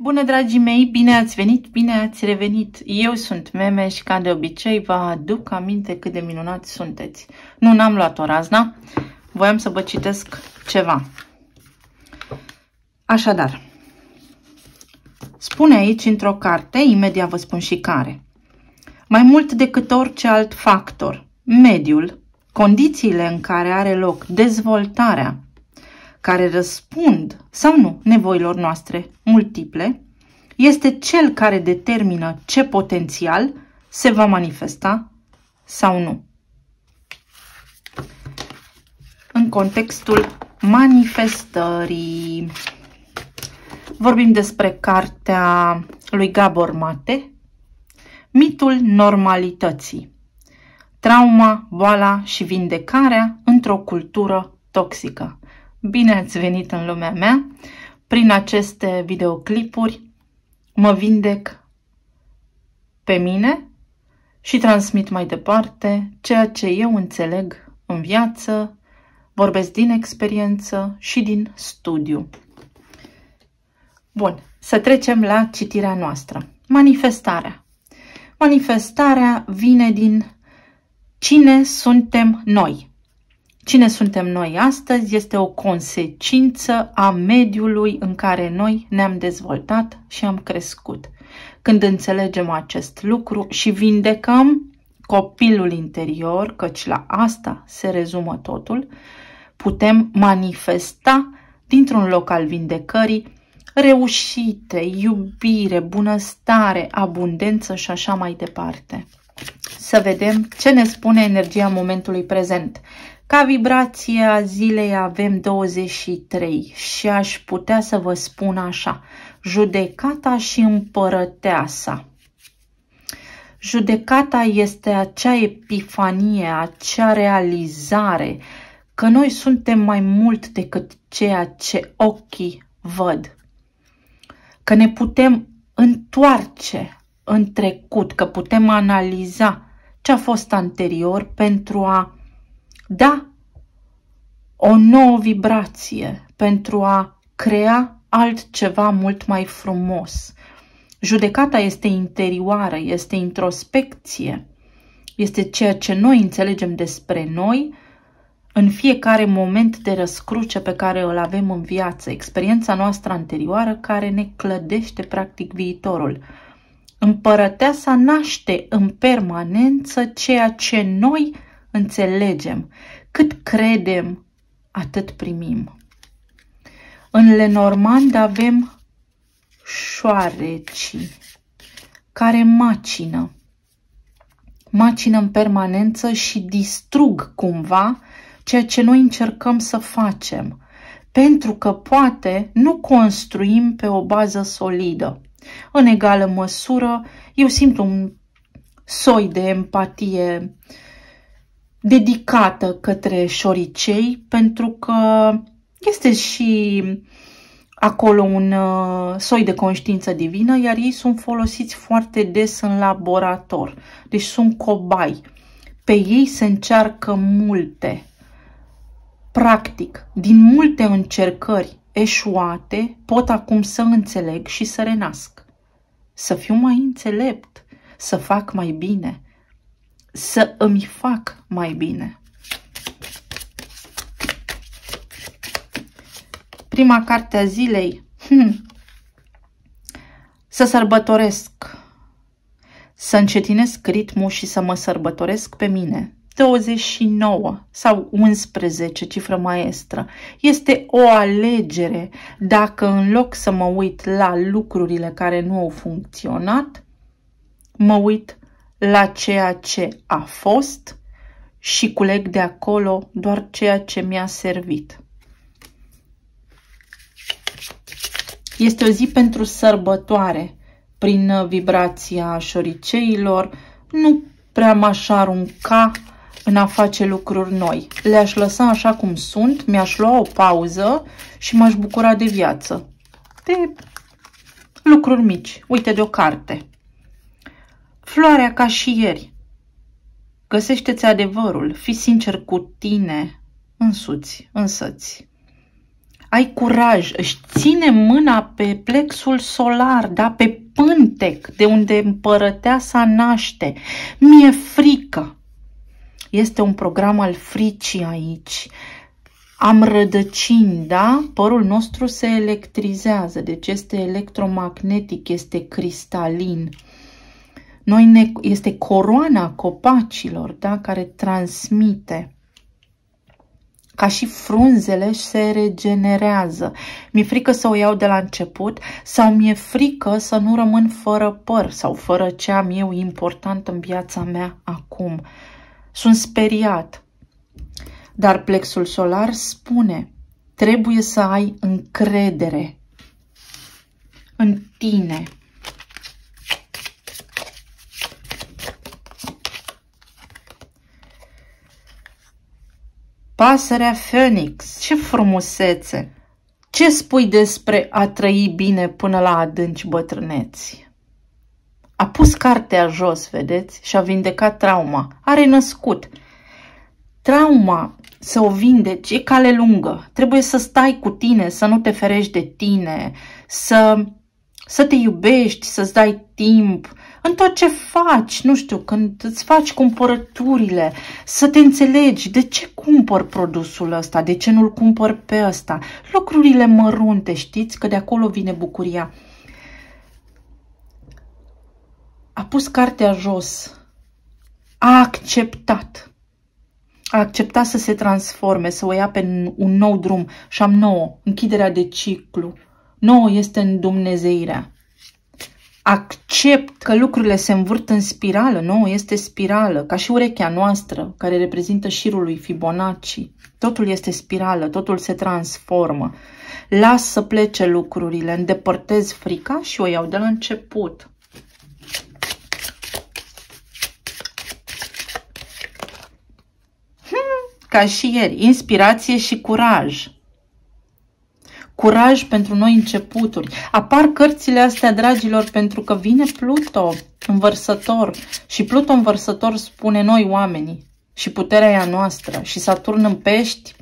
Bună, dragii mei! Bine ați venit, bine ați revenit! Eu sunt Meme și, ca de obicei, vă aduc aminte cât de minunați sunteți. Nu, n-am luat o razna, voiam să vă citesc ceva. Așadar, spune aici într-o carte, imediat vă spun și care: mai mult decât orice alt factor, mediul, condițiile în care are loc dezvoltarea, care răspund sau nu nevoilor noastre multiple, este cel care determină ce potențial se va manifesta sau nu. În contextul manifestării, vorbim despre cartea lui Gabor Mate, Mitul normalității, trauma, boala și vindecarea într-o cultură toxică. Bine ați venit în lumea mea! Prin aceste videoclipuri mă vindec pe mine și transmit mai departe ceea ce eu înțeleg în viață, vorbesc din experiență și din studiu. Bun, să trecem la citirea noastră. Manifestarea. Manifestarea vine din cine suntem noi. Cine suntem noi astăzi este o consecință a mediului în care noi ne-am dezvoltat și am crescut. Când înțelegem acest lucru și vindecăm copilul interior, căci la asta se rezumă totul, putem manifesta dintr-un loc al vindecării reușite, iubire, bunăstare, abundență și așa mai departe. Să vedem ce ne spune energia momentului prezent. Ca vibrație a zilei avem 23 și aș putea să vă spun așa: judecata și împărăteasa. Judecata este acea epifanie, acea realizare că noi suntem mai mult decât ceea ce ochii văd. Că ne putem întoarce în trecut, că putem analiza ce a fost anterior pentru a da o nouă vibrație, pentru a crea altceva mult mai frumos. Judecata este interioară, este introspecție, este ceea ce noi înțelegem despre noi în fiecare moment de răscruce pe care îl avem în viață, experiența noastră anterioară care ne clădește practic viitorul. Împărăteasa naște în permanență ceea ce noi înțelegem. Cât credem, atât primim. În Lenormand avem șoarecii care macină. Macină în permanență și distrug cumva ceea ce noi încercăm să facem. Pentru că poate nu construim pe o bază solidă. În egală măsură, eu simt un soi de empatie dedicată către șoricei, pentru că este și acolo un soi de conștiință divină, iar ei sunt folosiți foarte des în laborator. Deci sunt cobai. Pe ei se încearcă multe. Practic, din multe încercări eșuate, pot acum să înțeleg și să renasc. Să fiu mai înțelept, să fac mai bine, să îmi fac mai bine. Prima carte a zilei. Să sărbătoresc, să încetinesc ritmul și să mă sărbătoresc pe mine. 29 sau 11, cifră maestră. Este o alegere dacă în loc să mă uit la lucrurile care nu au funcționat, mă uit la ceea ce a fost și culeg de acolo doar ceea ce mi-a servit. Este o zi pentru sărbătoare. Prin vibrația șoriceilor nu prea m-aș arunca în a face lucruri noi. Le-aș lăsa așa cum sunt, mi-aș lua o pauză și m-aș bucura de viață. De lucruri mici. Uite, de o carte. Floarea ca și ieri. Găsește-ți adevărul, fii sincer cu tine însuți, însăți. ai curaj, își ține mâna pe plexul solar, da? Pe pântec, de unde împărăteasa naște. Mi-e frică. Este un program al fricii aici. Am rădăcini, da? Părul nostru se electrizează, deci este electromagnetic, este cristalin. Este coroana copacilor, da? Care transmite. Ca și frunzele se regenerează. Mi-e frică să o iau de la început sau mi-e frică să nu rămân fără păr sau fără ce am eu important în viața mea acum. Sunt speriat. Dar plexul solar spune, trebuie să ai încredere în tine. Pasărea Phoenix, ce frumusețe! Ce spui despre a trăi bine până la adânci bătrâneți? A pus cartea jos, vedeți, și a vindecat trauma. A renăscut. Trauma, să o vindeci, e cale lungă. Trebuie să stai cu tine, să nu te ferești de tine, să te iubești, să-ți dai timp în tot ce faci, nu știu, când îți faci cumpărăturile, să te înțelegi de ce cumpăr produsul ăsta, de ce nu-l cumpăr pe ăsta. Lucrurile mărunte, știți, că de acolo vine bucuria. A pus cartea jos, a acceptat. A acceptat să se transforme, să o ia pe un nou drum. Și am 9, închiderea de ciclu. 9 este îndumnezeirea. Accept că lucrurile se învârt în spirală. 9 este spirală, ca și urechea noastră, care reprezintă șirul lui Fibonacci. Totul este spirală, totul se transformă. Las să plece lucrurile, îndepărtez frica și o iau de la început. Ca și ieri, inspirație și curaj. Curaj pentru noi începuturi. Apar cărțile astea, dragilor, pentru că vine Pluto învărsător. Și Pluto învărsător spune noi oamenii și puterea ea noastră. Și Saturn în pești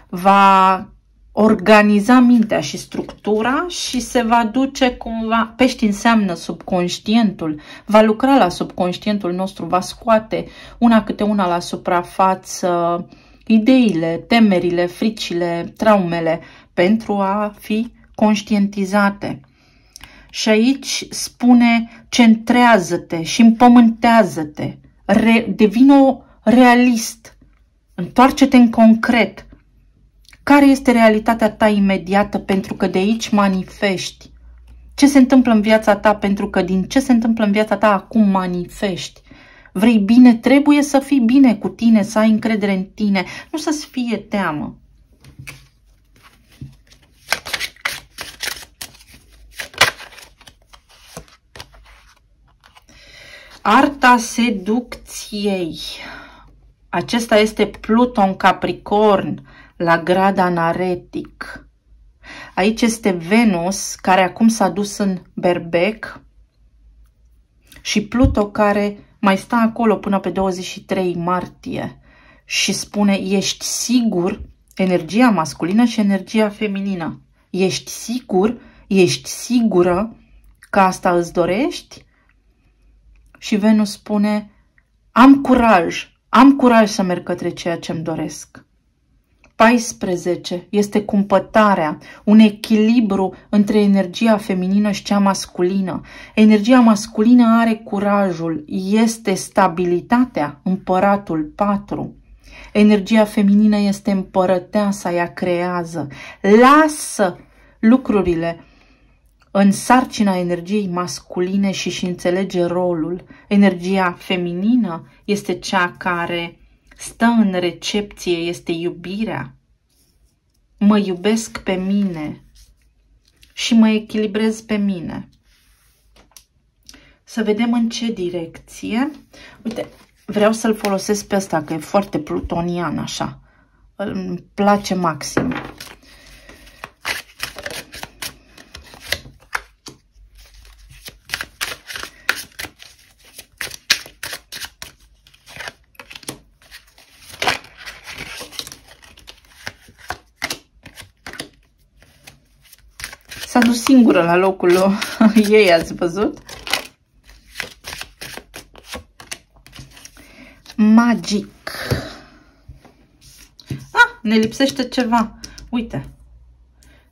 va organiza mintea și structura și se va duce cumva, pești înseamnă subconștientul, va lucra la subconștientul nostru, va scoate una câte una la suprafață ideile, temerile, fricile, traumele pentru a fi conștientizate. Și aici spune, centrează-te și împământează-te, devină realist, întoarce-te în concret. Care este realitatea ta imediată, pentru că de aici manifesti? Ce se întâmplă în viața ta, pentru că din ce se întâmplă în viața ta acum manifesti? Vrei bine? Trebuie să fii bine cu tine, să ai încredere în tine, nu să-ți fie teamă. Arta seducției. Acesta este Pluto în Capricorn, la grad anaretic. Aici este Venus, care acum s-a dus în Berbec, și Pluto, care mai stă acolo până pe 23 martie și spune, ești sigur, energia masculină și energia feminină. Ești sigur, ești sigură că asta îți dorești? Și Venus spune, am curaj să merg către ceea ce îmi doresc. 14 este cumpătarea, un echilibru între energia feminină și cea masculină. Energia masculină are curajul, este stabilitatea, împăratul 4. Energia feminină este împărăteasa, ea creează. Lasă lucrurile în sarcina energiei masculine și înțelege rolul. Energia feminină este cea care stă în recepție, este iubirea. Mă iubesc pe mine și mă echilibrez pe mine. Să vedem în ce direcție. Uite, vreau să-l folosesc pe ăsta, că e foarte plutonian așa. Îmi place maxim. S-a dus singură la locul ei, ați văzut? Magic. Ne lipsește ceva. Uite.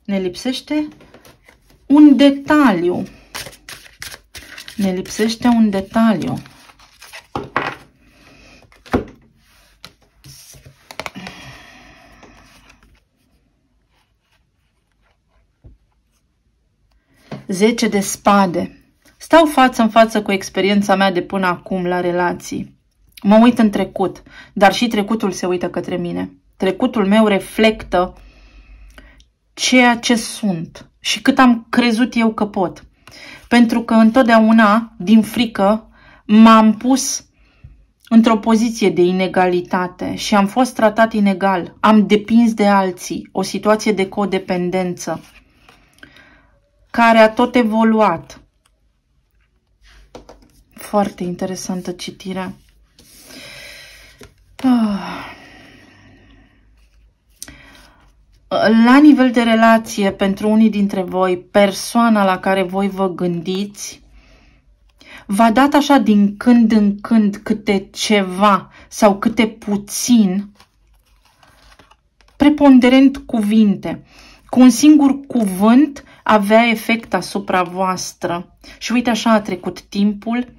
Ne lipsește un detaliu. Ne lipsește un detaliu. Zece de spade. Stau față în față cu experiența mea de până acum la relații. Mă uit în trecut, dar și trecutul se uită către mine. Trecutul meu reflectă ceea ce sunt și cât am crezut eu că pot. Pentru că întotdeauna, din frică, m-am pus într-o poziție de inegalitate și am fost tratat inegal. Am depins de alții, o situație de codependență care a tot evoluat. Foarte interesantă citire. La nivel de relație, pentru unii dintre voi, persoana la care voi vă gândiți v-a dat așa din când în când câte ceva sau câte puțin, preponderent cuvinte. Cu un singur cuvânt avea efect asupra voastră. Și uite așa a trecut timpul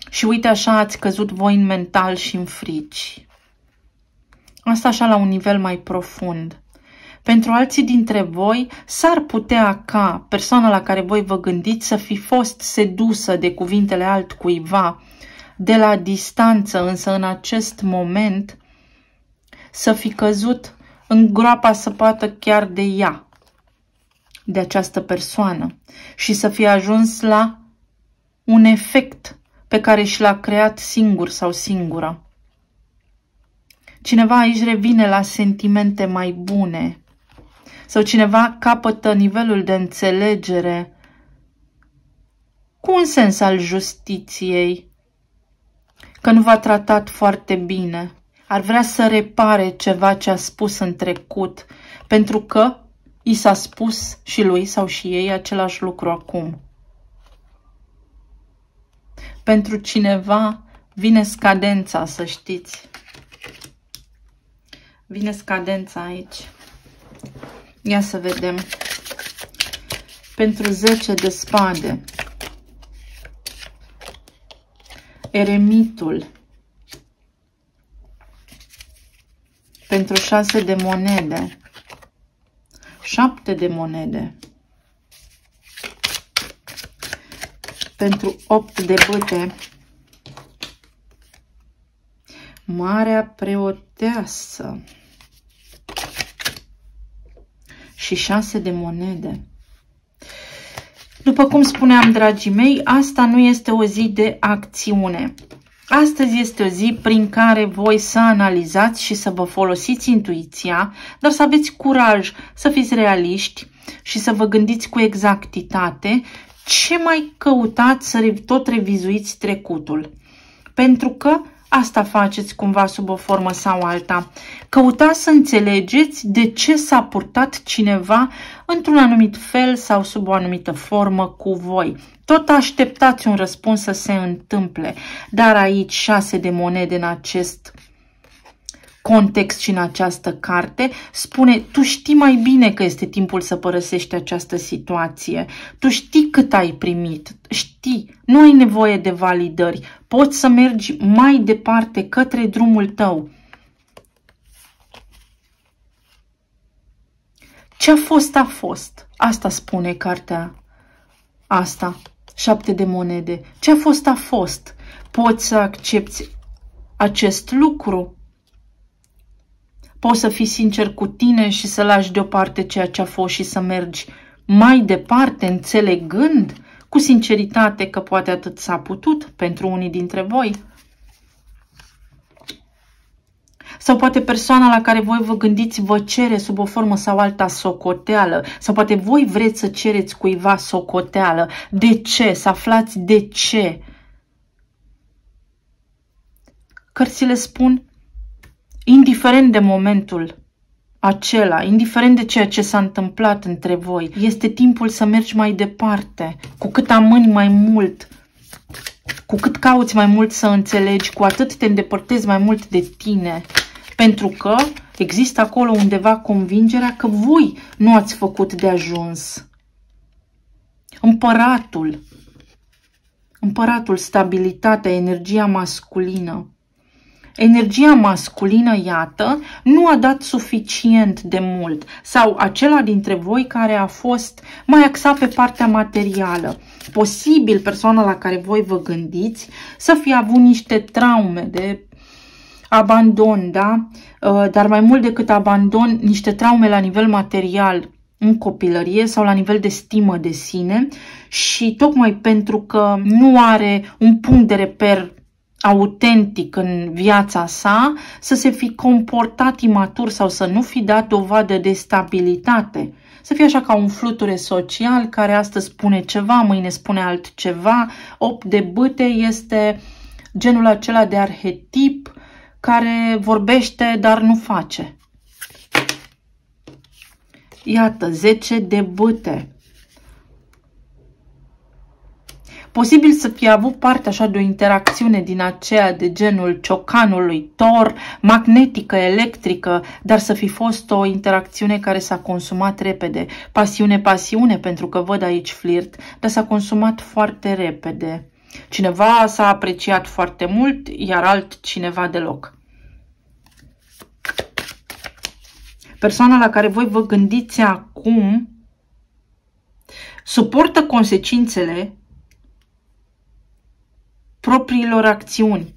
și uite așa ați căzut voi în mental și în frici. Asta așa la un nivel mai profund. Pentru alții dintre voi s-ar putea ca persoana la care voi vă gândiți să fi fost sedusă de cuvintele altcuiva de la distanță, însă în acest moment să fi căzut în groapa săpată chiar de ea, de această persoană, și să fi ajuns la un efect pe care și l-a creat singur sau singură. Cineva aici revine la sentimente mai bune sau cineva capătă nivelul de înțelegere cu un sens al justiției, că nu v-a tratat foarte bine. Ar vrea să repare ceva ce a spus în trecut, pentru că i s-a spus și lui sau și ei același lucru acum. Pentru cineva vine scadența, să știți. Vine scadența aici. Ia să vedem. Pentru 10 de spade. Eremitul. Pentru 6 de monede. 7 de monede. Pentru 8 de bâte. Marea preoteasă. Și 6 de monede. După cum spuneam, dragii mei, asta nu este o zi de acțiune. Astăzi este o zi prin care voi să analizați și să vă folosiți intuiția, dar să aveți curaj, să fiți realiști și să vă gândiți cu exactitate ce mai căutați să tot revizuiți trecutul. Pentru că asta faceți cumva sub o formă sau alta. Căutați să înțelegeți de ce s-a purtat cineva într-un anumit fel sau sub o anumită formă cu voi. Tot așteptați un răspuns să se întâmple, dar aici 6 de monede în acest context și în această carte spune: tu știi mai bine că este timpul să părăsești această situație. Tu știi cât ai primit, știi, nu ai nevoie de validări, poți să mergi mai departe către drumul tău. Ce a fost, a fost. Asta spune cartea asta. 7 de monede. Ce a fost, a fost. Poți să accepti acest lucru. Poți să fii sincer cu tine și să lași deoparte ceea ce a fost și să mergi mai departe, înțelegând cu sinceritate că poate atât s-a putut pentru unii dintre voi. Sau poate persoana la care voi vă gândiți vă cere sub o formă sau alta socoteală. Sau poate voi vreți să cereți cuiva socoteală. De ce? Să aflați de ce. Cărțile spun, indiferent de momentul acela, indiferent de ceea ce s-a întâmplat între voi. Este timpul să mergi mai departe. Cu cât amâni mai mult, cu cât cauți mai mult să înțelegi, cu atât te îndepărtezi mai mult de tine. Pentru că există acolo undeva convingerea că voi nu ați făcut de ajuns. Împăratul, stabilitatea, energia masculină. Energia masculină, iată, nu a dat suficient de mult. Sau acela dintre voi care a fost mai axat pe partea materială. Posibil persoana la care voi vă gândiți să fie avut niște traume de abandon, da? Dar mai mult decât abandon, niște traume la nivel material în copilărie sau la nivel de stimă de sine și tocmai pentru că nu are un punct de reper autentic în viața sa, să se fi comportat imatur sau să nu fi dat dovadă de stabilitate. Să fie așa ca un fluture social care astăzi spune ceva, mâine spune altceva. 8 de bâte este genul acela de arhetip care vorbește, dar nu face. Iată, 10 de bâte. Posibil să fie avut parte așa de o interacțiune din aceea de genul ciocanului Thor, magnetică, electrică, dar să fi fost o interacțiune care s-a consumat repede. Pasiune, pentru că văd aici flirt, dar s-a consumat foarte repede. Cineva s-a apreciat foarte mult, iar altcineva deloc. Persoana la care voi vă gândiți acum suportă consecințele propriilor acțiuni.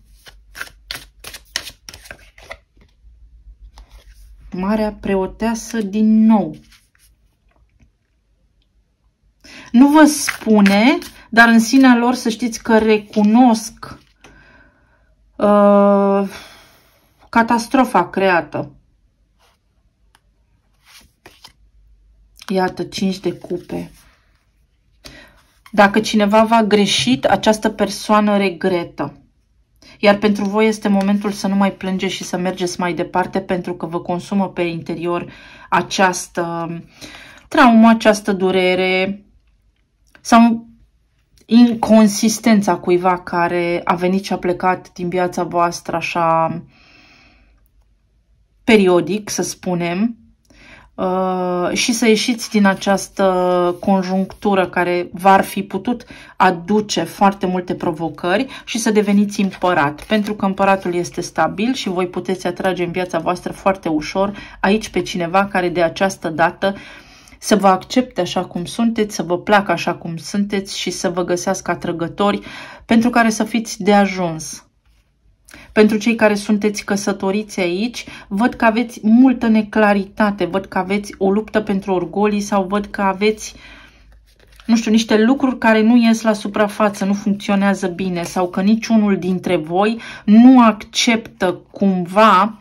Marea preoteasă din nou. Nu vă spune, dar în sinea lor să știți că recunosc catastrofa creată. Iată, 5 de cupe. Dacă cineva v-a greșit, această persoană regretă. Iar pentru voi este momentul să nu mai plângeți și să mergeți mai departe, pentru că vă consumă pe interior această traumă, această durere sau inconsistența cuiva care a venit și a plecat din viața voastră așa periodic, să spunem. Și să ieșiți din această conjunctură care v-ar fi putut aduce foarte multe provocări și să deveniți împărat, pentru că împăratul este stabil și voi puteți atrage în viața voastră foarte ușor aici pe cineva care de această dată să vă accepte așa cum sunteți, să vă placă așa cum sunteți și să vă găsească atrăgători pentru care să fiți de ajuns. Pentru cei care sunteți căsătoriți aici, văd că aveți multă neclaritate, văd că aveți o luptă pentru orgolii sau văd că aveți, nu știu, niște lucruri care nu ies la suprafață, nu funcționează bine sau că niciunul dintre voi nu acceptă cumva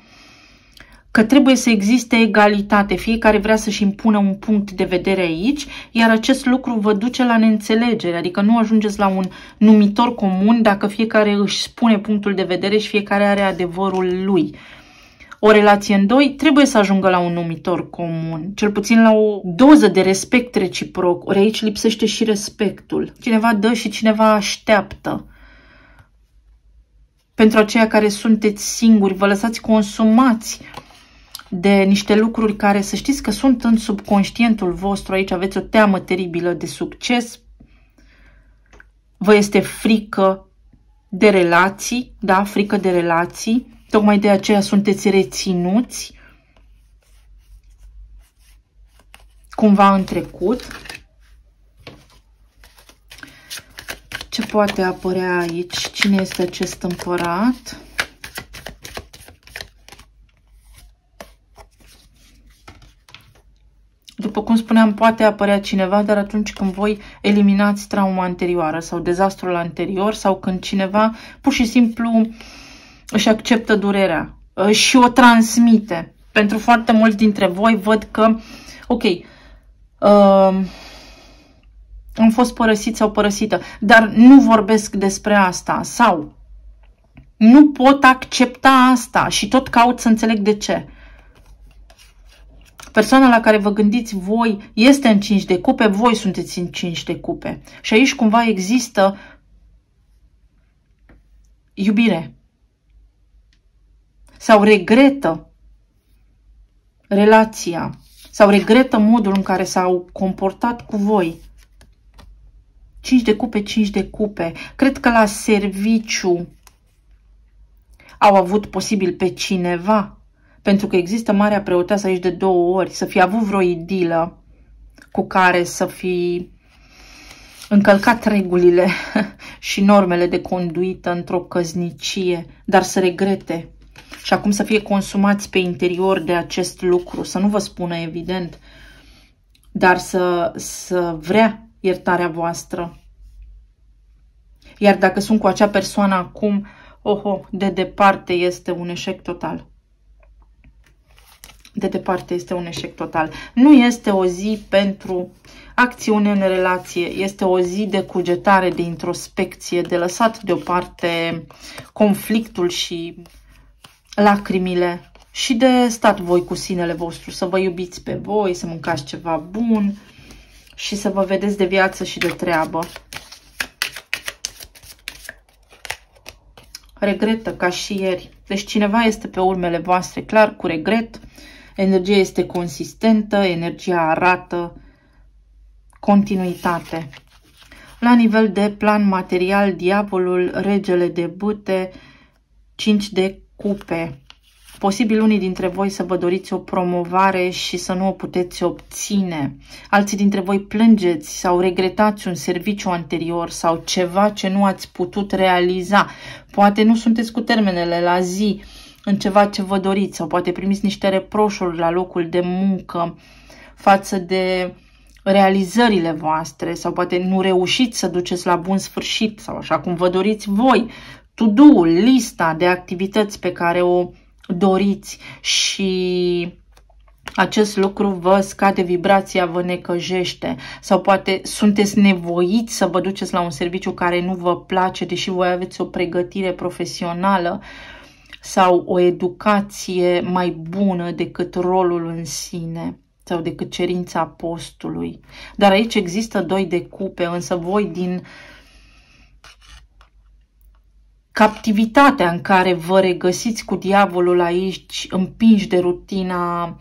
că trebuie să existe egalitate. Fiecare vrea să-și impună un punct de vedere aici, iar acest lucru vă duce la neînțelegere, adică nu ajungeți la un numitor comun dacă fiecare își spune punctul de vedere și fiecare are adevărul lui. O relație în doi trebuie să ajungă la un numitor comun, cel puțin la o doză de respect reciproc, ori aici lipsește și respectul. Cineva dă și cineva așteaptă. Pentru aceia care sunteți singuri, vă lăsați consumați de niște lucruri care să știți că sunt în subconștientul vostru. Aici aveți o teamă teribilă de succes. Vă este frică de relații, da, frică de relații. Tocmai de aceea sunteți reținuți cumva în trecut. Ce poate apărea aici? Cine este acest împărat? După cum spuneam, poate apărea cineva, dar atunci când voi eliminați trauma anterioară sau dezastrul anterior sau când cineva pur și simplu își acceptă durerea și o transmite. Pentru foarte mulți dintre voi văd că, ok, am fost părăsit sau părăsită, dar nu vorbesc despre asta sau nu pot accepta asta și tot caut să înțeleg de ce. Persoana la care vă gândiți voi este în 5 de cupe, voi sunteți în 5 de cupe. Și aici cumva există iubire. Sau regretă relația. Sau regretă modul în care s-au comportat cu voi. 5 de cupe, 5 de cupe. Cred că la serviciu au avut posibil pe cineva. Pentru că există Marea Preoteasă aici de 2 ori. Să fi avut vreo idilă cu care să fi încălcat regulile și normele de conduită într-o căsnicie, dar să regrete. Și acum să fie consumați pe interior de acest lucru. Să nu vă spună evident, dar să vrea iertarea voastră. Iar dacă sunt cu acea persoană acum, de departe este un eșec total. De departe este un eșec total. Nu este o zi pentru acțiune în relație. Este o zi de cugetare, de introspecție, de lăsat deoparte conflictul și lacrimile și de stat voi cu sinele vostru, să vă iubiți pe voi, să mâncați ceva bun și să vă vedeți de viață și de treabă. Regretă ca și ieri. Deci cineva este pe urmele voastre, clar, cu regret. Energia este consistentă, energia arată continuitate. La nivel de plan material, diavolul, regele de bâte, 5 de cupe. Posibil unii dintre voi să vă doriți o promovare și să nu o puteți obține. Alții dintre voi plângeți sau regretați un serviciu anterior sau ceva ce nu ați putut realiza. Poate nu sunteți cu termenele la zi în ceva ce vă doriți sau poate primiți niște reproșuri la locul de muncă față de realizările voastre sau poate nu reușiți să duceți la bun sfârșit sau așa cum vă doriți voi. To-do-ul, lista de activități pe care o doriți și acest lucru vă scade vibrația, vă necăjește sau poate sunteți nevoiți să vă duceți la un serviciu care nu vă place, deși voi aveți o pregătire profesională sau o educație mai bună decât rolul în sine sau decât cerința postului. Dar aici există 2 de cupe, însă voi din captivitatea în care vă regăsiți cu diavolul aici, împinși de rutina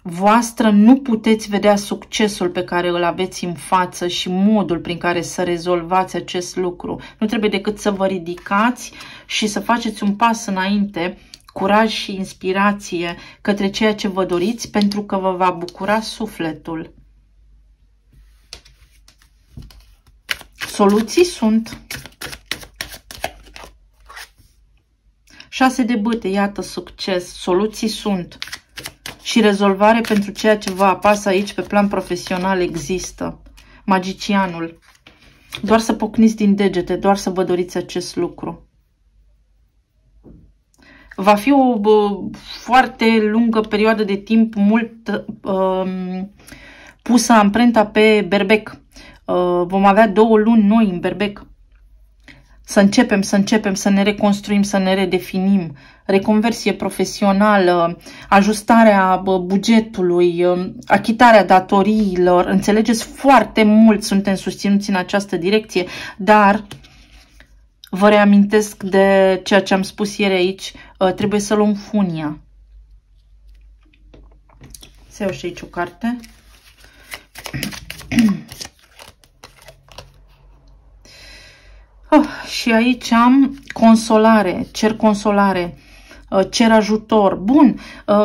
voastră, nu puteți vedea succesul pe care îl aveți în față și modul prin care să rezolvați acest lucru. Nu trebuie decât să vă ridicați și să faceți un pas înainte, curaj și inspirație către ceea ce vă doriți, pentru că vă va bucura sufletul. Soluții sunt. 6 de bâte, iată succes, soluții sunt și rezolvare pentru ceea ce vă apasă aici pe plan profesional există. Magicianul, doar să pocniți din degete, doar să vă doriți acest lucru. Va fi o foarte lungă perioadă de timp, mult pusă amprenta pe berbec. Vom avea 2 luni noi în berbec. Să începem, să ne reconstruim, să ne redefinim. Reconversie profesională, ajustarea bugetului, achitarea datoriilor. Înțelegeți, foarte mult suntem susținuți în această direcție, dar vă reamintesc de ceea ce am spus ieri aici, trebuie să luăm funia. Să iau și aici o carte. Și aici am consolare, cer consolare, cer ajutor. Bun,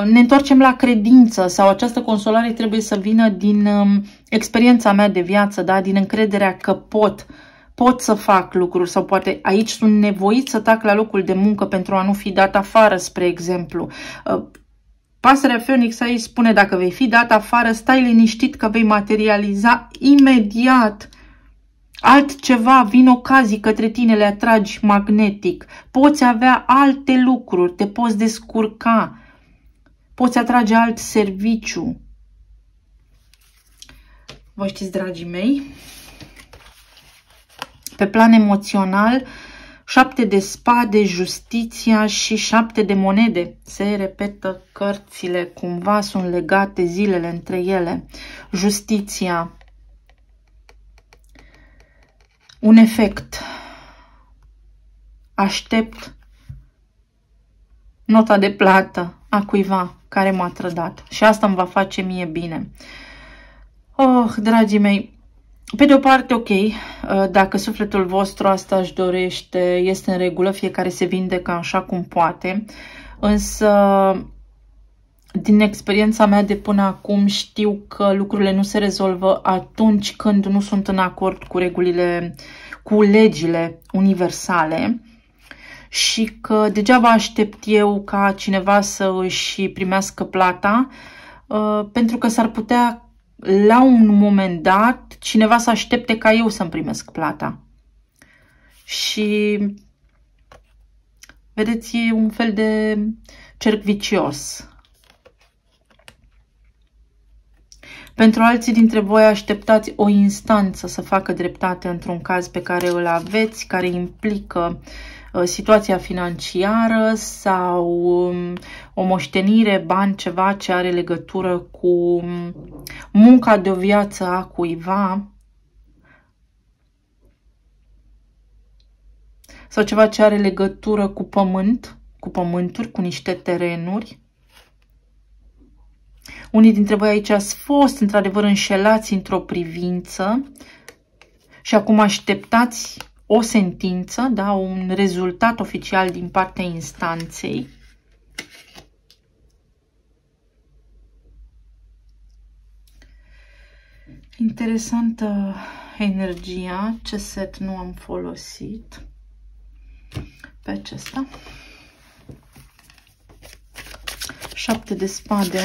ne întoarcem la credință sau această consolare trebuie să vină din experiența mea de viață, da? Din încrederea că pot să fac lucruri sau poate aici sunt nevoit să tac la locul de muncă pentru a nu fi dat afară, spre exemplu. Pasărea Phoenix aici spune, dacă vei fi dat afară, stai liniștit că vei materializa imediat altceva, vin ocazii către tine, le atragi magnetic. Poți avea alte lucruri, te poți descurca, poți atrage alt serviciu. Vă știți, dragii mei, pe plan emoțional, 7 de spade, justiția și 7 de monede. Se repetă cărțile, cumva sunt legate zilele între ele. Justiția. Un efect. Aștept nota de plată a cuiva care m-a trădat. Și asta îmi va face mie bine. Oh, dragii mei, pe de o parte, ok, dacă sufletul vostru asta își dorește, este în regulă, fiecare se vindecă așa cum poate, însă din experiența mea de până acum știu că lucrurile nu se rezolvă atunci când nu sunt în acord cu regulile, cu legile universale și că degeaba aștept eu ca cineva să își primească plata, pentru că s-ar putea la un moment dat cineva să aștepte ca eu să-mi primesc plata. Și vedeți, e un fel de cerc vicios. Pentru alții dintre voi așteptați o instanță să facă dreptate într-un caz pe care îl aveți, care implică situația financiară sau o moștenire, bani, ceva ce are legătură cu munca de o viață a cuiva sau ceva ce are legătură cu pământ, cu pământuri, cu niște terenuri. Unii dintre voi aici ați fost într-adevăr înșelați într-o privință și acum așteptați o sentință, da, un rezultat oficial din partea instanței. Interesantă energia. Ce set nu am folosit pe acesta? 7 de spade.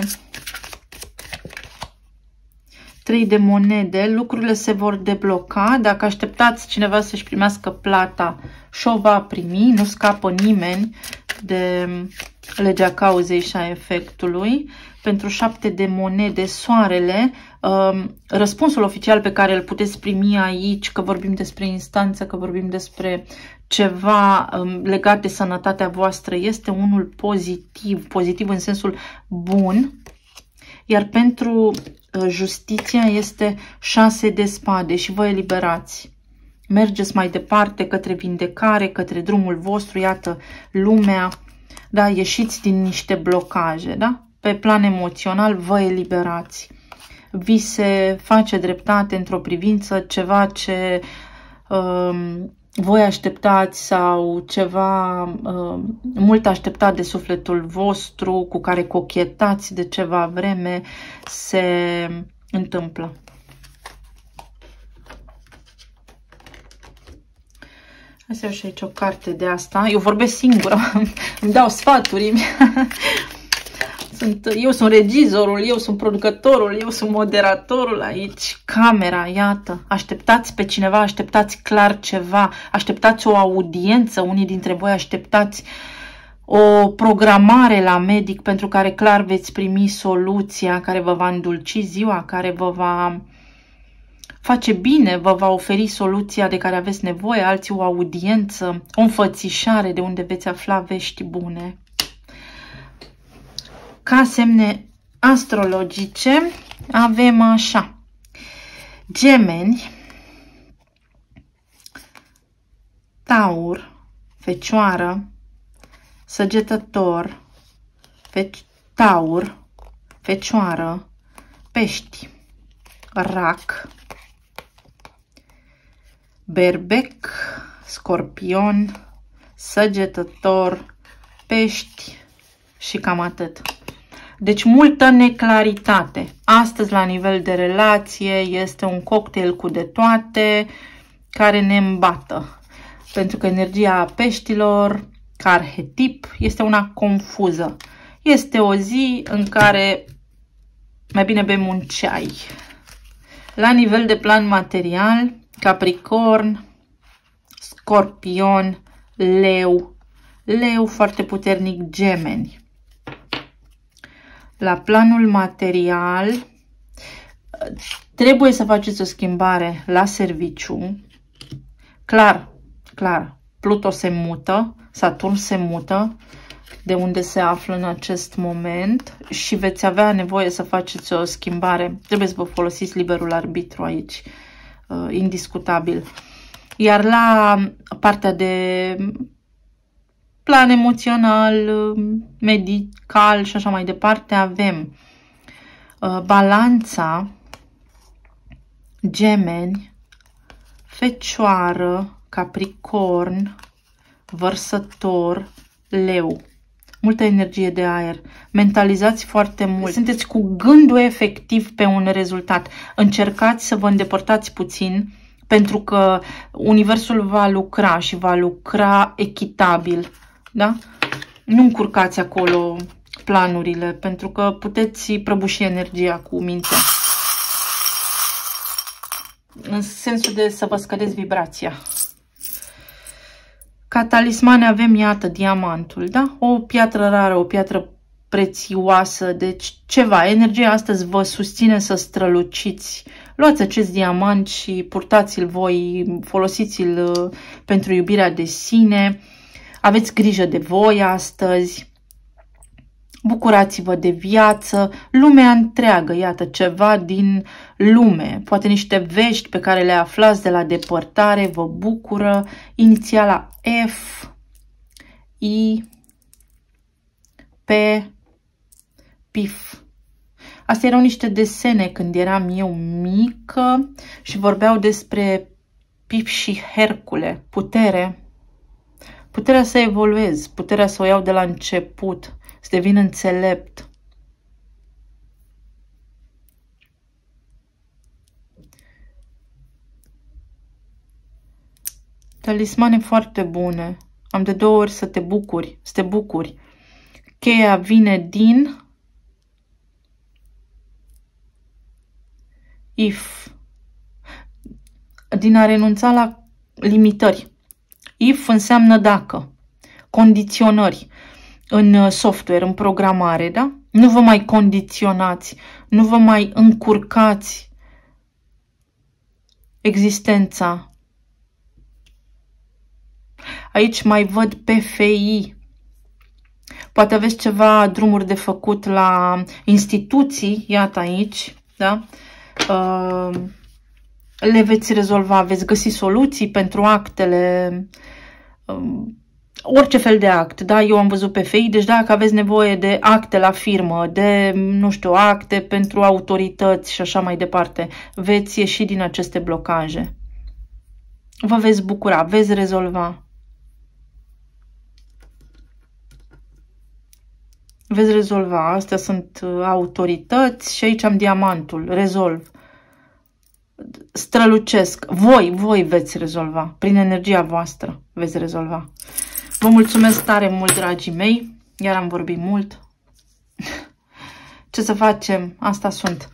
3 de monede, lucrurile se vor debloca. Dacă așteptați cineva să-și primească plata și-o va primi, nu scapă nimeni de legea cauzei și a efectului. Pentru 7 de monede, soarele, răspunsul oficial pe care îl puteți primi aici, că vorbim despre instanță, că vorbim despre ceva legat de sănătatea voastră, este unul pozitiv, pozitiv în sensul bun. Iar pentru justiția este 6 de spade și vă eliberați. Mergeți mai departe către vindecare, către drumul vostru, iată, lumea, da, ieșiți din niște blocaje, da? Pe plan emoțional vă eliberați. Vi se face dreptate într-o privință, ceva ce voi așteptați sau ceva mult așteptat de sufletul vostru, cu care cochetați de ceva vreme, se întâmplă. Hai să iau și aici o carte de asta. Eu vorbesc singură, îmi dau sfaturi. Eu sunt regizorul, eu sunt producătorul, eu sunt moderatorul aici. Camera, iată. Așteptați pe cineva, așteptați clar ceva, așteptați o audiență, unii dintre voi așteptați o programare la medic pentru care clar veți primi soluția care vă va îndulci ziua, care vă va face bine, vă va oferi soluția de care aveți nevoie, alții o audiență, o înfățișare de unde veți afla vești bune. Ca semne astrologice avem așa: Gemeni, Taur, Fecioară, Săgetător, Taur, Fecioară, Pești, Rac, Berbec, Scorpion, Săgetător, Pești și cam atât. Deci multă neclaritate. Astăzi, la nivel de relație, este un cocktail cu de toate care ne îmbată. Pentru că energia peștilor, ca arhetip, este una confuză. Este o zi în care mai bine bem un ceai. La nivel de plan material, Capricorn, Scorpion, Leu, Leu foarte puternic, Gemeni. La planul material, trebuie să faceți o schimbare la serviciu. Clar, clar, Pluto se mută, Saturn se mută de unde se află în acest moment și veți avea nevoie să faceți o schimbare. Trebuie să vă folosiți liberul arbitru aici, indiscutabil. Iar la partea de plan emoțional, medical și așa mai departe avem Balanța, Gemeni, Fecioară, Capricorn, Vărsător, Leu. Multă energie de aer. Mentalizați foarte mult. Sunteți cu gândul efectiv pe un rezultat. Încercați să vă îndepărtați puțin, pentru că universul va lucra și va lucra echitabil. Da? Nu încurcați acolo planurile, pentru că puteți prăbuși energia cu mintea. În sensul de să vă scădeți vibrația. Ca talismane avem, iată, diamantul, da? O piatră rară, o piatră prețioasă, deci ceva. Energia astăzi vă susține să străluciți. Luați acest diamant și purtați-l voi, folosiți-l pentru iubirea de sine. Aveți grijă de voi astăzi. Bucurați-vă de viață, lumea întreagă, iată, ceva din lume, poate niște vești pe care le aflați de la depărtare, vă bucură. Inițiala F, I, P, PIF. Astea erau niște desene când eram eu mică și vorbeau despre Pif și Hercule, putere. Puterea să evoluez, puterea să o iau de la început, să devin înțelept. Talismane foarte bune. Am de 2 ori să te bucuri, să te bucuri. Cheia vine din if. Din a renunța la limitări. If înseamnă dacă. Condiționări. În software, în programare, da? Nu vă mai condiționați, nu vă mai încurcați existența. Aici mai văd PFI. Poate aveți ceva drumuri de făcut la instituții, iată aici, da? Le veți rezolva, veți găsi soluții pentru actele, orice fel de act, da? Eu am văzut pe FI, deci dacă aveți nevoie de acte la firmă, de, nu știu, acte pentru autorități și așa mai departe, veți ieși din aceste blocaje. Vă veți bucura, veți rezolva. Veți rezolva. Astea sunt autorități și aici am diamantul. Rezolv. Strălucesc. Voi veți rezolva. Prin energia voastră veți rezolva. Vă mulțumesc tare mult, dragii mei. Iar am vorbit mult. Ce să facem? Asta sunt.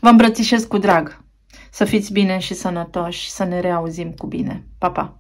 Vă îmbrățișez cu drag. Să fiți bine și sănătoși. Să ne reauzim cu bine. Pa, pa!